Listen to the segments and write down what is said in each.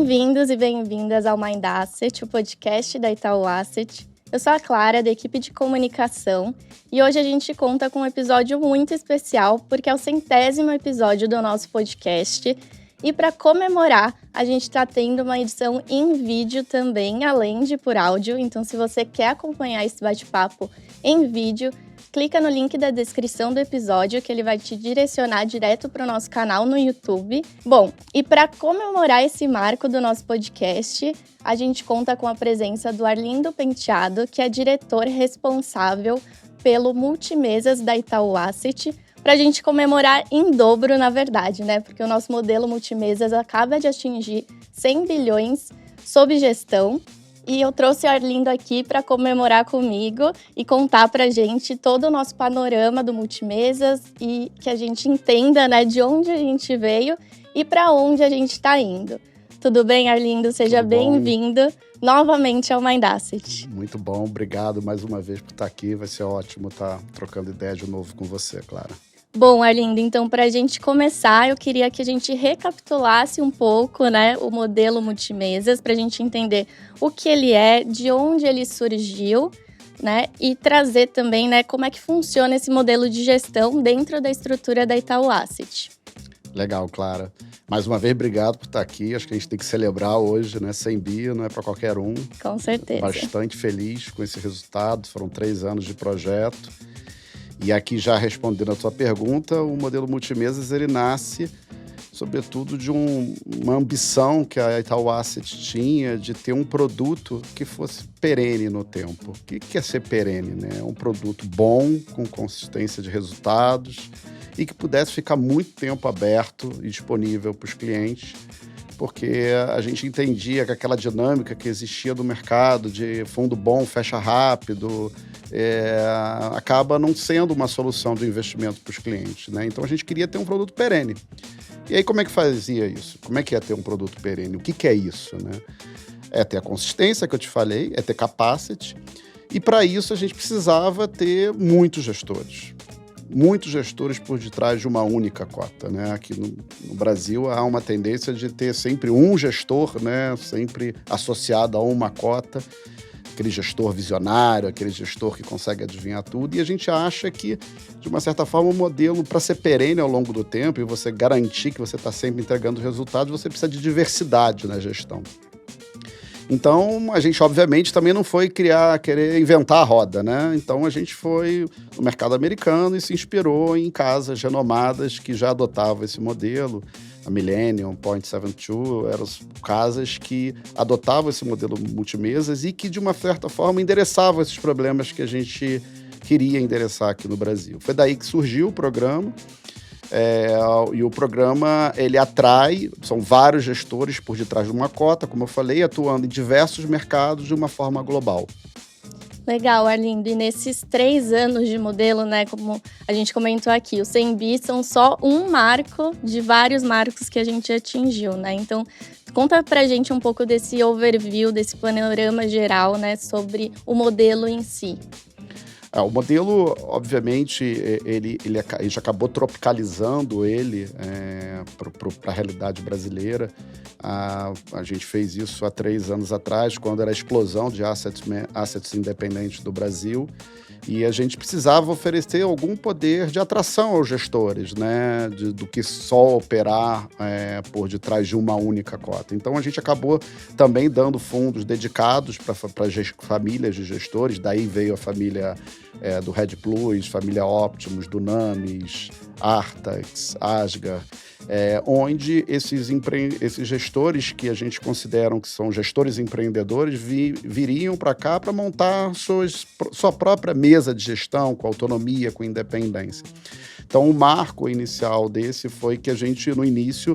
Bem-vindos e bem-vindas ao Mind Asset, o podcast da Itaú Asset. Eu sou a Clara, da equipe de comunicação, e hoje a gente conta com um episódio muito especial, porque é o 100º episódio do nosso podcast. E para comemorar, a gente está tendo uma edição em vídeo também, além de por áudio. Então, se você quer acompanhar esse bate-papo em vídeo, clica no link da descrição do episódio, que ele vai te direcionar direto para o nosso canal no YouTube. Bom, e para comemorar esse marco do nosso podcast, a gente conta com a presença do Arlindo Penteado, que é diretor responsável pelo Multimesas da Itaú Asset, para a gente comemorar em dobro, na verdade, né? Porque o nosso modelo Multimesas acaba de atingir 100 bilhões sob gestão. E eu trouxe o Arlindo aqui para comemorar comigo e contar para a gente todo o nosso panorama do Multimesas e que a gente entenda, né, de onde a gente veio e para onde a gente está indo. Tudo bem, Arlindo? Seja bem-vindo novamente ao Mind Asset. Muito bom, obrigado mais uma vez por estar aqui. Vai ser ótimo estar trocando ideia de novo com você, Clara. Bom, Arlindo, então, para a gente começar, eu queria que a gente recapitulasse um pouco, né, o modelo Multimesas, para a gente entender o que ele é, de onde ele surgiu, né, e trazer também, né, como é que funciona esse modelo de gestão dentro da estrutura da Itaú Asset. Legal, Clara. Mais uma vez, obrigado por estar aqui. Acho que a gente tem que celebrar hoje, né? 100 bi, não é para qualquer um. Com certeza. Bastante feliz com esse resultado. Foram 3 anos de projeto. E aqui, já respondendo a tua pergunta, o modelo Multimesas, ele nasce, sobretudo, de uma ambição que a Itaú Asset tinha de ter um produto que fosse perene no tempo. O que é ser perene, né? Um produto bom, com consistência de resultados e que pudesse ficar muito tempo aberto e disponível para os clientes, porque a gente entendia que aquela dinâmica que existia no mercado de fundo bom, fecha rápido, acaba não sendo uma solução de investimento para os clientes, né? Então a gente queria ter um produto perene. E aí como é que fazia isso? Como é que é ter um produto perene? O que é isso, né? É ter a consistência que eu te falei, é ter capacity, e para isso a gente precisava ter muitos gestores por detrás de uma única cota, né? Aqui no Brasil há uma tendência de ter sempre um gestor, né? Sempre associado a uma cota, aquele gestor visionário, aquele gestor que consegue adivinhar tudo, e a gente acha que, de uma certa forma, o modelo, para ser perene ao longo do tempo e você garantir que você está sempre entregando resultados, você precisa de diversidade na gestão. Então, a gente, obviamente, também não foi querer inventar a roda, né? Então, a gente foi no mercado americano e se inspirou em casas renomadas que já adotavam esse modelo. A Millennium, Point72, eram casas que adotavam esse modelo Multimesas e que, de uma certa forma, endereçavam esses problemas que a gente queria endereçar aqui no Brasil. Foi daí que surgiu o programa. E o programa, ele atrai, são vários gestores por detrás de uma cota, como eu falei, atuando em diversos mercados de uma forma global. Legal, Arlindo. E nesses 3 anos de modelo, né, como a gente comentou aqui, os 100 bi são só um marco de vários marcos que a gente atingiu, né? Então, conta pra gente um pouco desse overview, desse panorama geral, né, sobre o modelo em si. O modelo, obviamente, ele já acabou tropicalizando ele para a realidade brasileira. A gente fez isso há 3 anos atrás, quando era a explosão de assets independentes do Brasil. E a gente precisava oferecer algum poder de atração aos gestores, né? Do que só operar por detrás de uma única cota. Então, a gente acabou também dando fundos dedicados para famílias de gestores. Daí veio a família do Red Plus, família Optimus, Dunamis, Artax, Asgard, onde esses gestores que a gente considera que são gestores empreendedores viriam para cá para montar sua própria mesa de gestão, com autonomia, com independência. Então, o marco inicial desse foi que a gente, no início,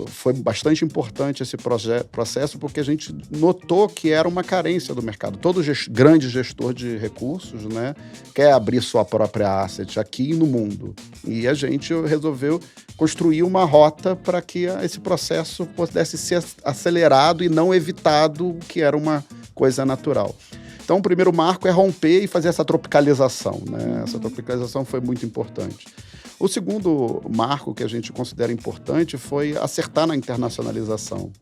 foi bastante importante esse processo, porque a gente notou que era uma carência do mercado. Todo grande gestor de recursos, né, quer abrir sua própria asset aqui e no mundo. E a gente resolveu construir uma rota para que esse processo pudesse ser acelerado e não evitado, que era uma coisa natural. Então, o primeiro marco é romper e fazer essa tropicalização, né? Essa tropicalização foi muito importante. O segundo marco que a gente considera importante foi acertar na internacionalização.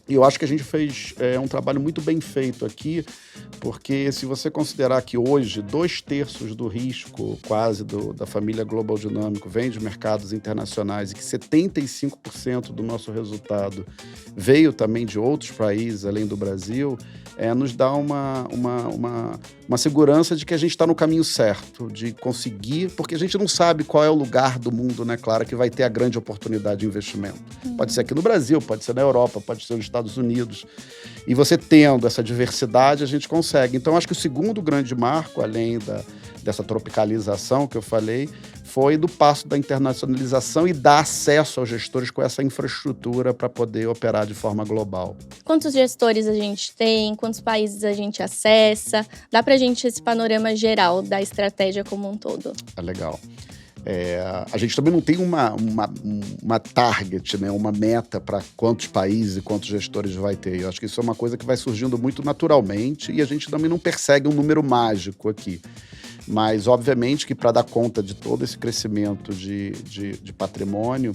E eu acho que a gente fez um trabalho muito bem feito aqui, porque se você considerar que hoje 2/3 do risco quase da família Global Dinâmico vem de mercados internacionais e que 75% do nosso resultado veio também de outros países além do Brasil, nos dá uma segurança de que a gente está no caminho certo, de conseguir, porque a gente não sabe qual é o lugar do mundo, né, Clara, que vai ter a grande oportunidade de investimento. Pode ser aqui no Brasil, pode ser na Europa, pode ser nos Estados Unidos. E você tendo essa diversidade, a gente consegue. Então, acho que o segundo grande marco, além dessa tropicalização que eu falei, foi do passo da internacionalização e dar acesso aos gestores com essa infraestrutura para poder operar de forma global. Quantos gestores a gente tem? Quantos países a gente acessa? Dá para a gente esse panorama geral da estratégia como um todo? Legal. A gente também não tem uma target, né, uma meta para quantos países e quantos gestores vai ter. Eu acho que isso é uma coisa que vai surgindo muito naturalmente e a gente também não persegue um número mágico aqui. Mas, obviamente, que para dar conta de todo esse crescimento de patrimônio,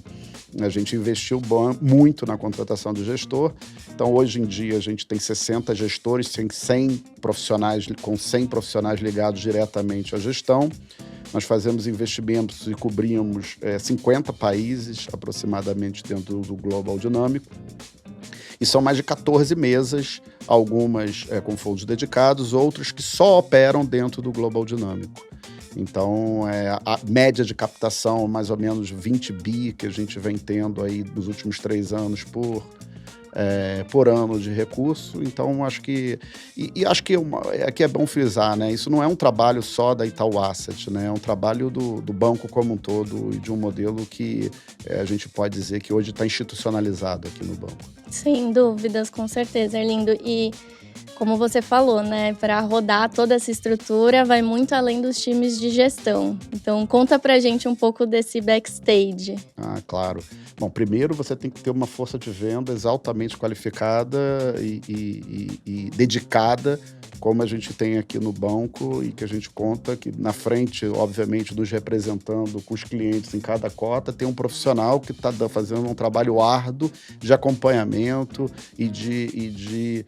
a gente investiu muito na contratação de gestor. Então, hoje em dia, a gente tem 60 gestores, tem 100 profissionais, com 100 profissionais ligados diretamente à gestão. Nós fazemos investimentos e cobrimos 50 países, aproximadamente, dentro do Global Dinâmico. E são mais de 14 mesas, algumas com fundos dedicados, outros que só operam dentro do Global Dinâmico. Então, a média de captação, mais ou menos 20 bi, que a gente vem tendo aí nos últimos 3 anos por ano de recurso. Então, acho que... E acho que aqui é bom frisar, né? Isso não é um trabalho só da Itaú Asset, né? É um trabalho do banco como um todo e de um modelo que a gente pode dizer que hoje está institucionalizado aqui no banco. Sem dúvidas, com certeza, Arlindo. E como você falou, né, para rodar toda essa estrutura vai muito além dos times de gestão. Então, conta pra gente um pouco desse backstage. Claro. Bom, primeiro você tem que ter uma força de vendas altamente qualificada e dedicada, como a gente tem aqui no banco e que a gente conta que na frente, obviamente, nos representando com os clientes em cada cota, tem um profissional que está fazendo um trabalho árduo de acompanhamento e de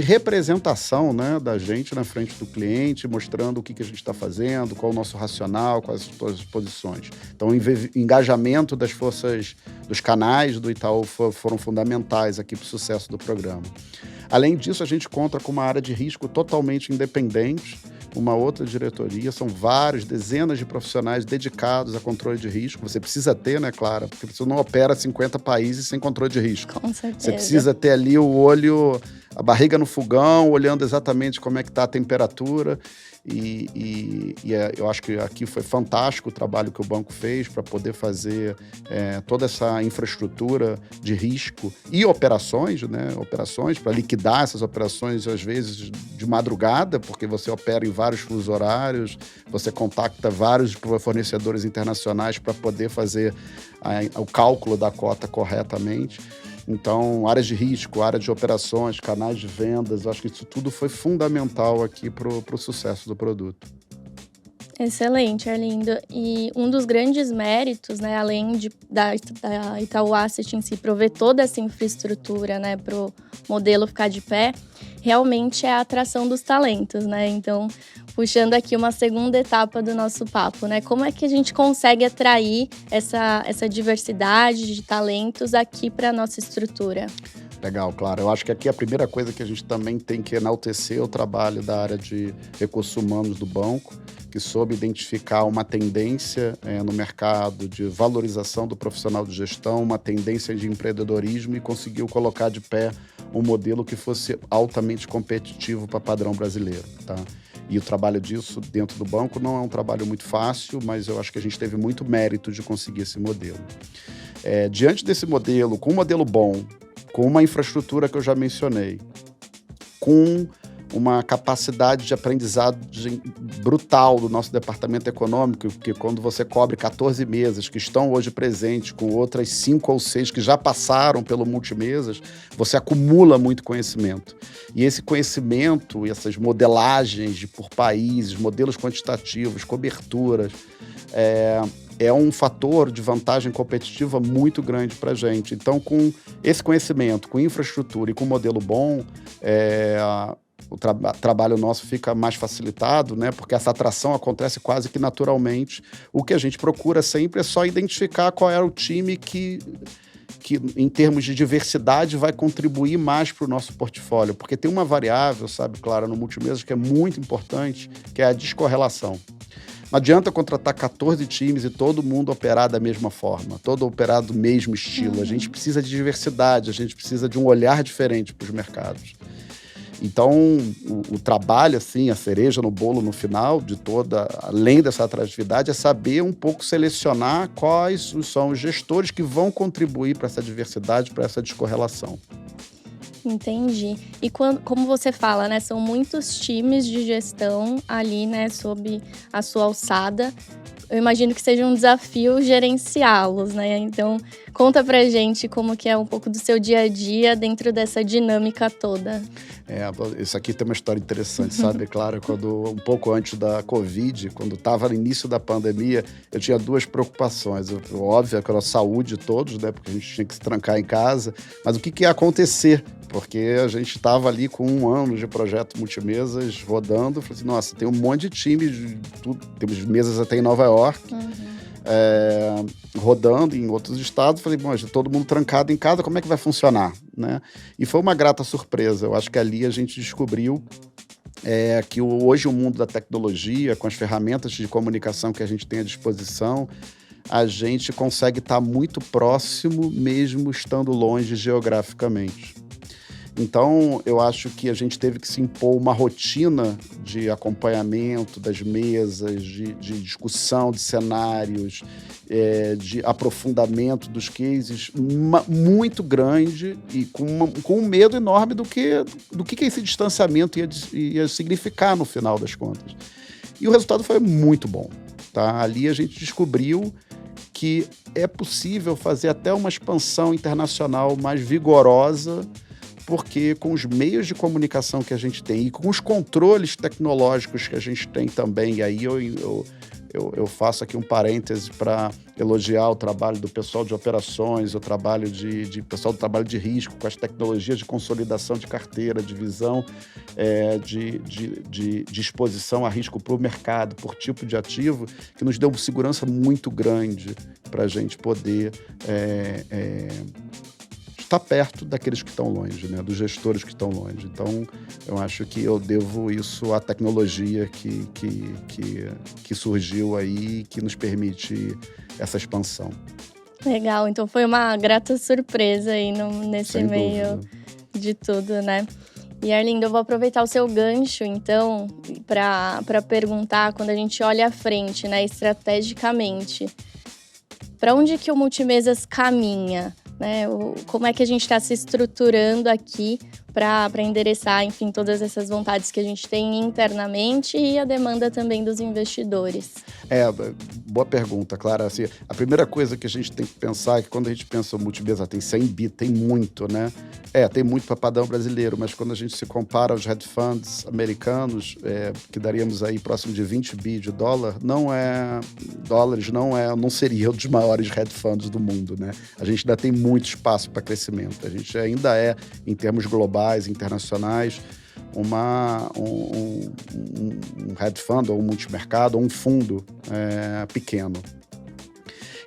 representação, né, da gente na frente do cliente, mostrando o que a gente está fazendo, qual é o nosso racional, quais as posições. Então, o engajamento das forças, dos canais do Itaú foram fundamentais aqui para o sucesso do programa. Além disso, a gente conta com uma área de risco totalmente independente, uma outra diretoria, são dezenas de profissionais dedicados a controle de risco. Você precisa ter, né, Clara? Porque você não opera 50 países sem controle de risco. Com certeza. Você precisa ter ali o olho, a barriga no fogão, olhando exatamente como é que está a temperatura. Eu acho que aqui foi fantástico o trabalho que o banco fez para poder fazer toda essa infraestrutura de risco e operações, né? Operações para liquidar essas operações, às vezes, de madrugada, porque você opera em vários fusos horários, você contacta vários fornecedores internacionais para poder fazer o cálculo da cota corretamente. Então, áreas de risco, área de operações, canais de vendas, eu acho que isso tudo foi fundamental aqui para o sucesso do produto. Excelente, Arlindo. E um dos grandes méritos, né, além da Itaú Asset em si prover toda essa infraestrutura, né, para o modelo ficar de pé, realmente é a atração dos talentos, né? Então, puxando aqui uma segunda etapa do nosso papo, né? Como é que a gente consegue atrair essa diversidade de talentos aqui para a nossa estrutura? Legal, claro. Eu acho que aqui a primeira coisa que a gente também tem que enaltecer é o trabalho da área de recursos humanos do banco, que soube identificar uma tendência no mercado de valorização do profissional de gestão, uma tendência de empreendedorismo e conseguiu colocar de pé um modelo que fosse altamente competitivo para padrão brasileiro, tá? E o trabalho disso dentro do banco não é um trabalho muito fácil, mas eu acho que a gente teve muito mérito de conseguir esse modelo. Diante desse modelo, com um modelo bom, com uma infraestrutura que eu já mencionei, com uma capacidade de aprendizado brutal do nosso departamento econômico, porque quando você cobre 14 mesas que estão hoje presentes, com outras 5 ou 6 que já passaram pelo multimesas, você acumula muito conhecimento. E esse conhecimento, essas modelagens por países, modelos quantitativos, coberturas, é um fator de vantagem competitiva muito grande para a gente. Então, com esse conhecimento, com infraestrutura e com modelo bom, o trabalho nosso fica mais facilitado, né? Porque essa atração acontece quase que naturalmente. O que a gente procura sempre é só identificar qual é o time que em termos de diversidade, vai contribuir mais para o nosso portfólio. Porque tem uma variável, sabe, Clara, no Multimesas, que é muito importante, que é a descorrelação. Não adianta contratar 14 times e todo mundo operar da mesma forma, todo operar do mesmo estilo. A gente precisa de diversidade, a gente precisa de um olhar diferente para os mercados. Então, o trabalho, assim, a cereja no bolo no final de toda, além dessa atratividade, é saber um pouco selecionar quais são os gestores que vão contribuir para essa diversidade, para essa descorrelação. Entendi. E como você fala, né, são muitos times de gestão ali, né, sob a sua alçada. Eu imagino que seja um desafio gerenciá-los, né? Então, conta pra gente como que é um pouco do seu dia a dia dentro dessa dinâmica toda. Isso aqui tem uma história interessante, sabe, Clara? Um pouco antes da Covid, quando estava no início da pandemia, eu tinha duas preocupações. Óbvio, aquela saúde de todos, né? Porque a gente tinha que se trancar em casa. Mas o que ia acontecer? Porque a gente estava ali com 1 ano de projeto Multimesas rodando. Falei assim, nossa, tem um monte de times, temos mesas até em Nova York, rodando em outros estados. Falei, bom, todo mundo trancado em casa, como é que vai funcionar? Né? E foi uma grata surpresa. Eu acho que ali a gente descobriu que hoje o mundo da tecnologia, com as ferramentas de comunicação que a gente tem à disposição, a gente consegue estar muito próximo, mesmo estando longe geograficamente. Então, eu acho que a gente teve que se impor uma rotina de acompanhamento das mesas, de discussão de cenários, de aprofundamento dos cases, muito grande e com um medo enorme do que esse distanciamento ia significar no final das contas. E o resultado foi muito bom. Tá? Ali a gente descobriu que é possível fazer até uma expansão internacional mais vigorosa, porque com os meios de comunicação que a gente tem e com os controles tecnológicos que a gente tem também, e aí eu faço aqui um parêntese para elogiar o trabalho do pessoal de operações, o trabalho pessoal do trabalho de risco, com as tecnologias de consolidação de carteira, de visão, de exposição a risco para o mercado, por tipo de ativo, que nos deu uma segurança muito grande para a gente poder estar perto daqueles que estão longe, né? Dos gestores que estão longe. Então, eu acho que eu devo isso à tecnologia que surgiu aí, que nos permite essa expansão. Legal, então foi uma grata surpresa aí nesse meio de tudo, né? E Arlindo, eu vou aproveitar o seu gancho, então, para perguntar, quando a gente olha à frente, né, estrategicamente, para onde que o Multimesas caminha? Né? Como é que a gente está se estruturando aqui para endereçar, enfim, todas essas vontades que a gente tem internamente e a demanda também dos investidores? Boa pergunta, Clara. Assim, a primeira coisa que a gente tem que pensar é que quando a gente pensa o Multimesa, tem 100 bi, tem muito, né? Tem muito para padrão brasileiro, mas quando a gente se compara aos hedge funds americanos, que daríamos aí próximo de 20 bi de não seria um dos maiores hedge funds do mundo, né? A gente ainda tem muito espaço para crescimento. A gente ainda em termos globais, internacionais, um hedge fund ou um multimercado ou um fundo pequeno.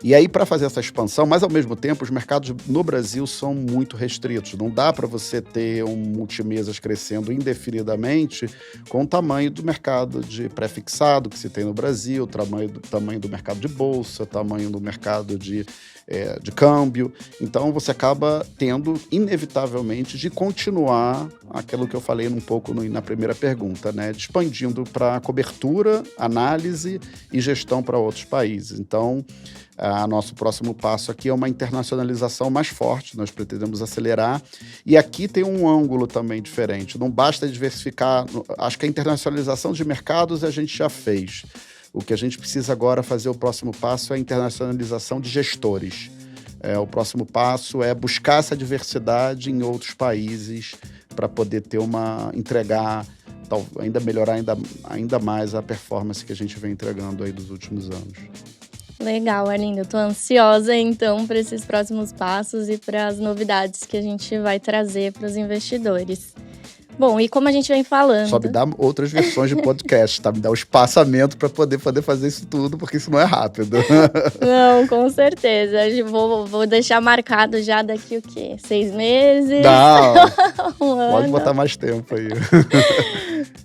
E aí, para fazer essa expansão, mas ao mesmo tempo, os mercados no Brasil são muito restritos. Não dá para você ter um multimesas crescendo indefinidamente com o tamanho do mercado de pré-fixado que se tem no Brasil, tamanho do mercado de bolsa, tamanho do mercado de câmbio. Então, você acaba tendo, inevitavelmente, de continuar aquilo que eu falei um pouco na primeira pergunta, né? Expandindo para cobertura, análise e gestão para outros países. Então, nosso próximo passo aqui é uma internacionalização mais forte, nós pretendemos acelerar. E aqui tem um ângulo também diferente. Não basta diversificar, acho que a internacionalização de mercados a gente já fez. O que a gente precisa agora fazer, o próximo passo, é a internacionalização de gestores. O próximo passo é buscar essa diversidade em outros países para poder entregar, melhorar ainda mais a performance que a gente vem entregando aí dos últimos anos. Legal, Arlindo. Eu tô ansiosa, então, para esses próximos passos e para as novidades que a gente vai trazer para os investidores. Bom, e como a gente vem falando... Só me dá outras versões de podcast, tá? Me dá o espaçamento para poder fazer isso tudo, porque isso não é rápido. Não, com certeza. Vou deixar marcado já daqui o quê? 6 meses? Não, Um pode ano. botar mais tempo aí.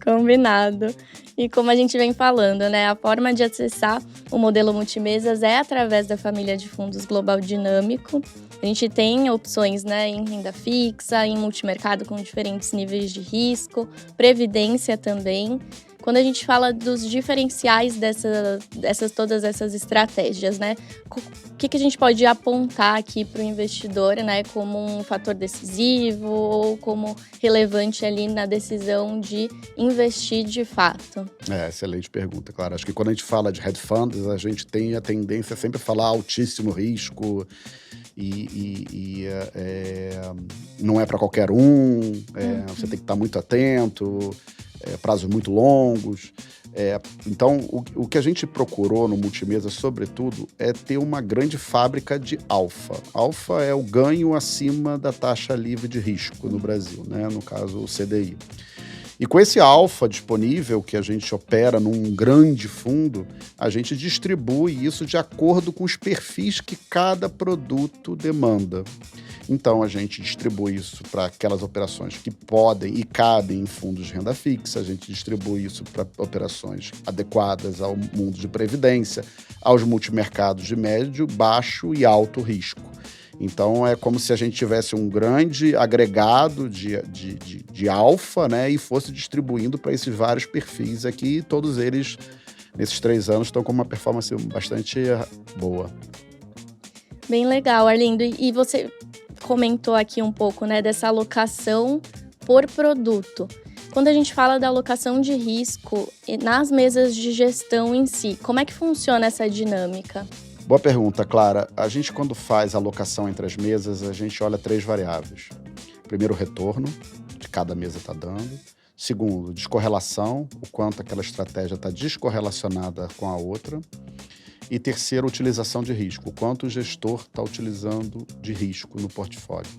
Combinado. E como a gente vem falando, né? A forma de acessar o modelo multimesas é através da família de fundos Global Dinâmico. A gente tem opções, né, em renda fixa, em multimercado com diferentes níveis de risco, previdência também. Quando a gente fala dos diferenciais todas essas estratégias, né? O que a gente pode apontar aqui para o investidor, né? Como um fator decisivo ou como relevante ali na decisão de investir de fato? Excelente pergunta, claro. Acho que quando a gente fala de hedge funds, a gente tem a tendência sempre a falar altíssimo risco não é para qualquer um, você tem que estar muito atento, prazos muito longos. Então, o que a gente procurou no multimesa, sobretudo, é ter uma grande fábrica de alfa. Alfa é o ganho acima da taxa livre de risco no Brasil, né? No caso, o CDI. E com esse alfa disponível, que a gente opera num grande fundo, a gente distribui isso de acordo com os perfis que cada produto demanda. Então, a gente distribui isso para aquelas operações que podem e cabem em fundos de renda fixa, a gente distribui isso para operações adequadas ao mundo de previdência, aos multimercados de médio, baixo e alto risco. Então, é como se a gente tivesse um grande agregado de alfa, né, e fosse distribuindo para esses vários perfis aqui, e todos eles, nesses 3 anos, estão com uma performance bastante boa. Bem legal, Arlindo. E você comentou aqui um pouco, né, dessa alocação por produto. Quando a gente fala da alocação de risco nas mesas de gestão em si, como é que funciona essa dinâmica? Boa pergunta, Clara. A gente, quando faz a alocação entre as mesas, a gente olha 3 variáveis. Primeiro, o retorno que cada mesa está dando. Segundo, descorrelação, o quanto aquela estratégia está descorrelacionada com a outra. E terceiro, utilização de risco, o quanto o gestor está utilizando de risco no portfólio.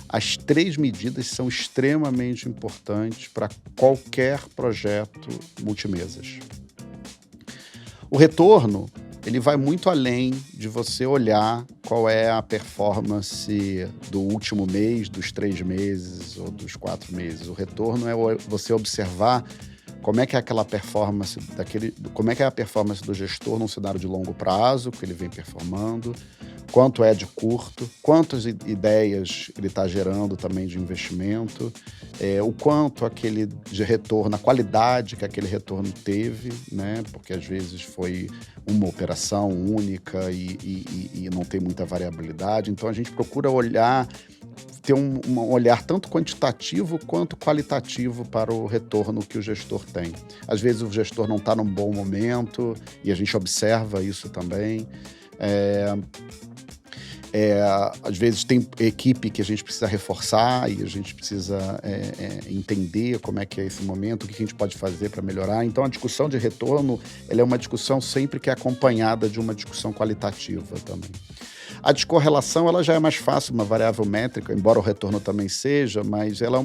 As 3 medidas são extremamente importantes para qualquer projeto multimesas. O retorno, ele vai muito além de você olhar qual é a performance do último mês, dos 3 meses ou dos 4 meses. O retorno é você observar como é que é aquela performance como é que é a performance do gestor num cenário de longo prazo, que ele vem performando, quanto é de curto, quantas ideias ele está gerando também de investimento, o quanto aquele de retorno, a qualidade que aquele retorno teve, né? Porque às vezes foi uma operação única e não tem muita variabilidade. Então a gente procura ter um olhar tanto quantitativo quanto qualitativo para o retorno que o gestor tem. Às vezes o gestor não está num bom momento e a gente observa isso também. Às vezes tem equipe que a gente precisa reforçar e a gente precisa entender como é que é esse momento, o que a gente pode fazer para melhorar. Então, a discussão de retorno ela é uma discussão sempre que é acompanhada de uma discussão qualitativa também. A descorrelação ela já é mais fácil, uma variável métrica, embora o retorno também seja, mas ela é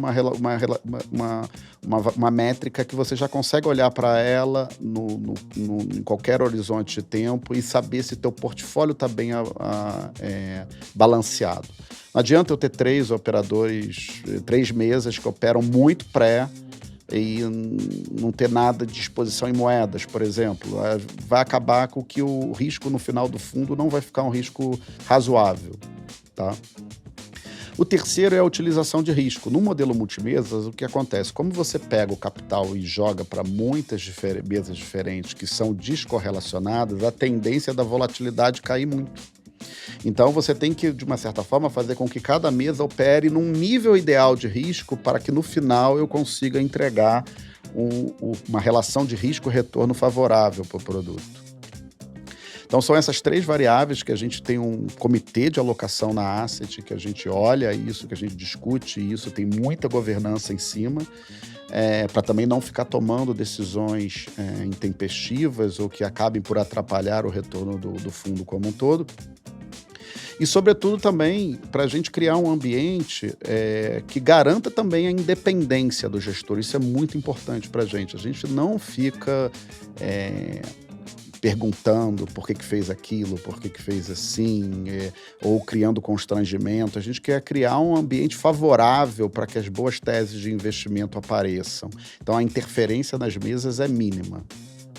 uma métrica que você já consegue olhar para ela em qualquer horizonte de tempo e saber se teu portfólio está bem balanceado. Não adianta eu ter 3 operadores, 3 mesas que operam muito pré e não ter nada de exposição em moedas, por exemplo. Vai acabar com que o risco no final do fundo não vai ficar um risco razoável, tá? O terceiro é a utilização de risco. No modelo multimesas, o que acontece? Como você pega o capital e joga para muitas mesas diferentes que são descorrelacionadas, a tendência da volatilidade cair muito. Então, você tem que, de uma certa forma, fazer com que cada mesa opere num nível ideal de risco para que, no final, eu consiga entregar uma relação de risco-retorno favorável para o produto. Então, são essas 3 variáveis que a gente tem um comitê de alocação na asset, que a gente olha isso, que a gente discute isso, tem muita governança em cima. para também não ficar tomando decisões intempestivas ou que acabem por atrapalhar o retorno do fundo como um todo. E, sobretudo, também para a gente criar um ambiente que garanta também a independência do gestor. Isso é muito importante para a gente. A gente não fica perguntando por que fez aquilo, por que fez assim, ou criando constrangimento. A gente quer criar um ambiente favorável para que as boas teses de investimento apareçam. Então, a interferência nas mesas é mínima.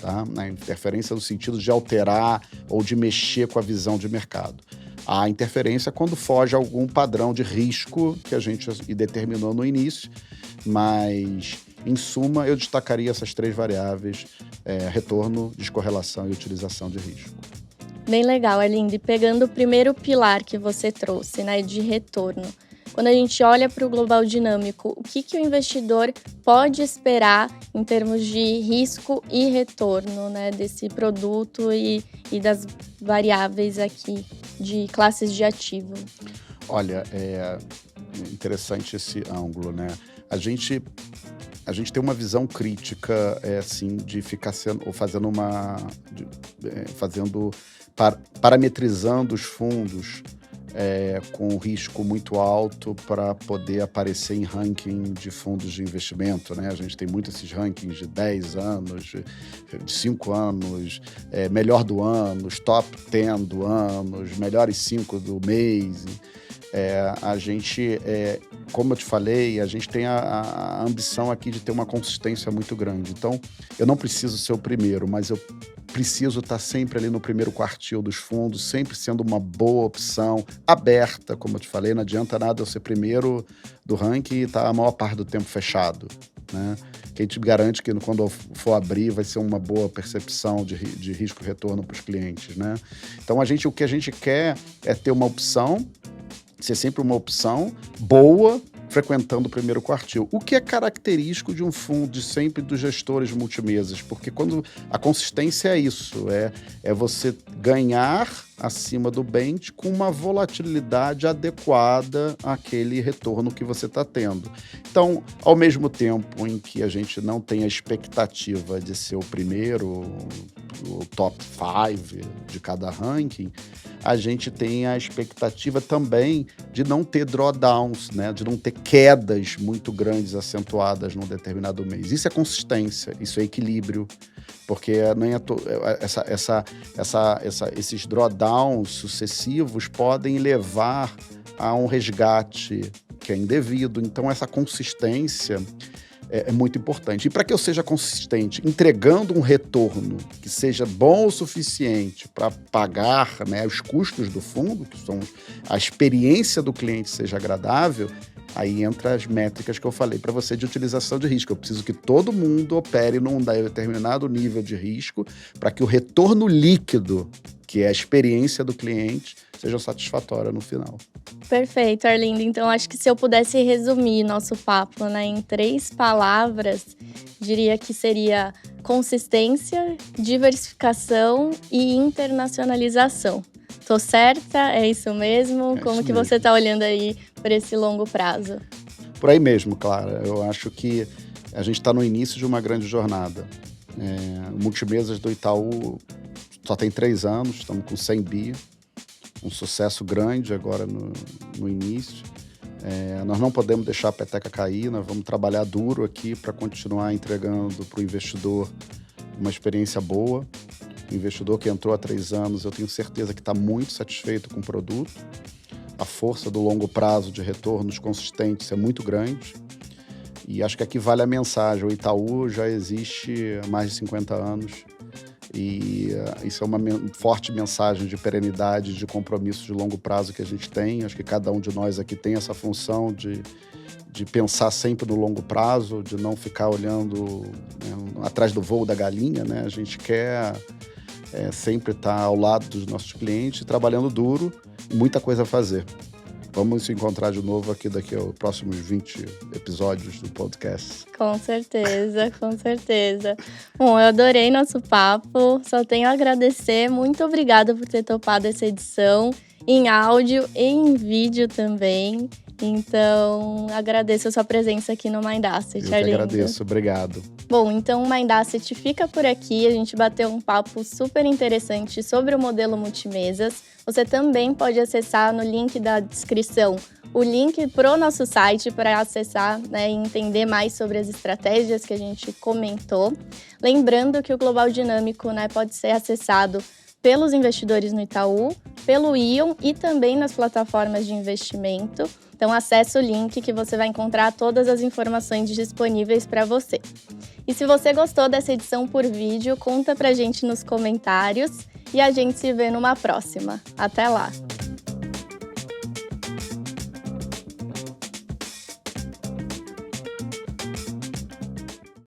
Tá? A interferência no sentido de alterar ou de mexer com a visão de mercado. A interferência é quando foge a algum padrão de risco que a gente determinou no início, mas, em suma, eu destacaria essas 3 variáveis: retorno, descorrelação e utilização de risco. Bem legal, Arlindo. E pegando o primeiro pilar que você trouxe, né, de retorno, quando a gente olha para o global dinâmico, o que o investidor pode esperar em termos de risco e retorno, né, desse produto e das variáveis aqui de classes de ativo? Olha, é interessante esse ângulo, né? A gente tem uma visão crítica, assim, de ficar parametrizando os fundos com risco muito alto para poder aparecer em ranking de fundos de investimento, né? A gente tem muito esses rankings de 10 anos, de 5 anos, melhor do ano, os top 10 do ano, os melhores 5 do mês. A gente, como eu te falei, a gente tem a ambição aqui de ter uma consistência muito grande. Então, eu não preciso ser o primeiro, mas eu preciso estar sempre ali no primeiro quartil dos fundos, sempre sendo uma boa opção, aberta, como eu te falei. Não adianta nada eu ser primeiro do ranking e estar a maior parte do tempo fechado, né? Quem te garante que quando for abrir vai ser uma boa percepção de risco e retorno para os clientes, né? Então, o que a gente quer é ter uma opção, ser sempre uma opção boa, frequentando o primeiro quartil. O que é característico de um fundo, sempre dos gestores multimesas, porque quando a consistência é isso, é você ganhar acima do bench com uma volatilidade adequada àquele retorno que você está tendo. Então, ao mesmo tempo em que a gente não tem a expectativa de ser o primeiro, o top 5 de cada ranking, a gente tem a expectativa também de não ter drawdowns, né? De não ter quedas muito grandes, acentuadas num determinado mês. Isso é consistência, isso é equilíbrio, porque nem esses drawdowns sucessivos podem levar a um resgate que é indevido. Então, essa consistência é muito importante. E para que eu seja consistente, entregando um retorno que seja bom o suficiente para pagar, né, os custos do fundo, que são a experiência do cliente seja agradável, aí entra as métricas que eu falei para você de utilização de risco. Eu preciso que todo mundo opere num determinado nível de risco para que o retorno líquido, que é a experiência do cliente, seja satisfatória no final. Perfeito, Arlindo. Então, acho que se eu pudesse resumir nosso papo, né, em 3 palavras, diria que seria consistência, diversificação e internacionalização. Tô certa? É isso mesmo? Como que você está olhando aí para esse longo prazo? Por aí mesmo, Clara. Eu acho que a gente está no início de uma grande jornada. O Multimesas do Itaú só tem 3 anos, estamos com 100 bi, um sucesso grande agora no início. Nós não podemos deixar a peteca cair, nós vamos trabalhar duro aqui para continuar entregando para o investidor uma experiência boa. O investidor que entrou há 3 anos, eu tenho certeza que está muito satisfeito com o produto. A força do longo prazo de retornos consistentes é muito grande. E acho que aqui vale a mensagem. O Itaú já existe há mais de 50 anos. E isso é uma forte mensagem de perenidade, de compromisso de longo prazo que a gente tem. Acho que cada um de nós aqui tem essa função de pensar sempre no longo prazo, de não ficar olhando, né, atrás do voo da galinha, né? A gente quer sempre estar ao lado dos nossos clientes, trabalhando duro, muita coisa a fazer. Vamos se encontrar de novo aqui daqui aos próximos 20 episódios do podcast. Com certeza, com certeza. Bom, eu adorei nosso papo, só tenho a agradecer. Muito obrigada por ter topado essa edição, em áudio e em vídeo também. Então, agradeço a sua presença aqui no Mind Asset, Eu que Arlindo. agradeço, obrigado. Bom, então o Mind Asset fica por aqui. A gente bateu um papo super interessante sobre o modelo multimesas. Você também pode acessar no link da descrição o link para o nosso site para acessar, né, e entender mais sobre as estratégias que a gente comentou. Lembrando que o Global Dinâmico, né, pode ser acessado pelos investidores no Itaú, pelo Ion e também nas plataformas de investimento. Então acesse o link que você vai encontrar todas as informações disponíveis para você. E se você gostou dessa edição por vídeo, conta pra gente nos comentários e a gente se vê numa próxima. Até lá!